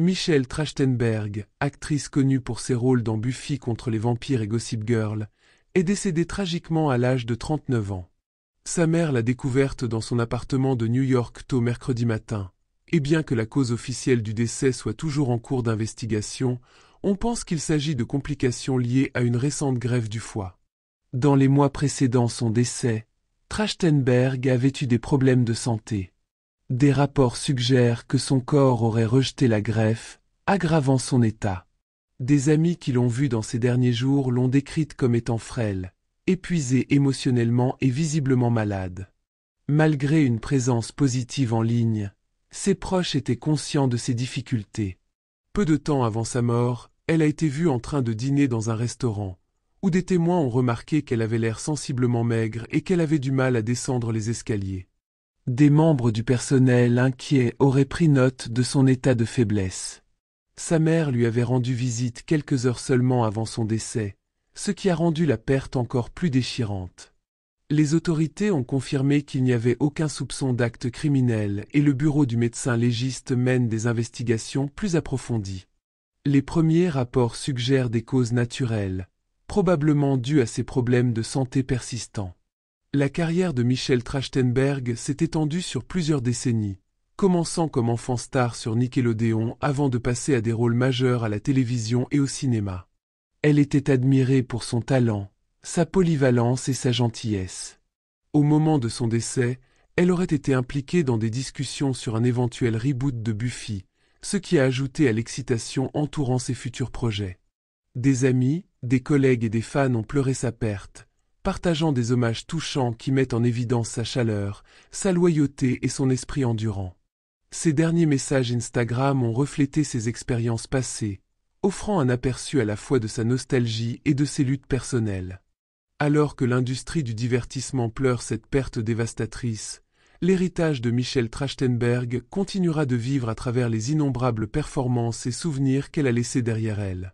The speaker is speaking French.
Michelle Trachtenberg, actrice connue pour ses rôles dans Buffy contre les vampires et Gossip Girl, est décédée tragiquement à l'âge de 39 ans. Sa mère l'a découverte dans son appartement de New York tôt mercredi matin, et bien que la cause officielle du décès soit toujours en cours d'investigation, on pense qu'il s'agit de complications liées à une récente greffe du foie. Dans les mois précédant son décès, Trachtenberg avait eu des problèmes de santé. Des rapports suggèrent que son corps aurait rejeté la greffe, aggravant son état. Des amis qui l'ont vue dans ces derniers jours l'ont décrite comme étant frêle, épuisée émotionnellement et visiblement malade. Malgré une présence positive en ligne, ses proches étaient conscients de ses difficultés. Peu de temps avant sa mort, elle a été vue en train de dîner dans un restaurant, où des témoins ont remarqué qu'elle avait l'air sensiblement maigre et qu'elle avait du mal à descendre les escaliers. Des membres du personnel inquiets auraient pris note de son état de faiblesse. Sa mère lui avait rendu visite quelques heures seulement avant son décès, ce qui a rendu la perte encore plus déchirante. Les autorités ont confirmé qu'il n'y avait aucun soupçon d'acte criminel et le bureau du médecin légiste mène des investigations plus approfondies. Les premiers rapports suggèrent des causes naturelles, probablement dues à ses problèmes de santé persistants. La carrière de Michelle Trachtenberg s'est étendue sur plusieurs décennies, commençant comme enfant star sur Nickelodeon avant de passer à des rôles majeurs à la télévision et au cinéma. Elle était admirée pour son talent, sa polyvalence et sa gentillesse. Au moment de son décès, elle aurait été impliquée dans des discussions sur un éventuel reboot de Buffy, ce qui a ajouté à l'excitation entourant ses futurs projets. Des amis, des collègues et des fans ont pleuré sa perte, partageant des hommages touchants qui mettent en évidence sa chaleur, sa loyauté et son esprit endurant. Ces derniers messages Instagram ont reflété ses expériences passées, offrant un aperçu à la fois de sa nostalgie et de ses luttes personnelles. Alors que l'industrie du divertissement pleure cette perte dévastatrice, l'héritage de Michelle Trachtenberg continuera de vivre à travers les innombrables performances et souvenirs qu'elle a laissés derrière elle.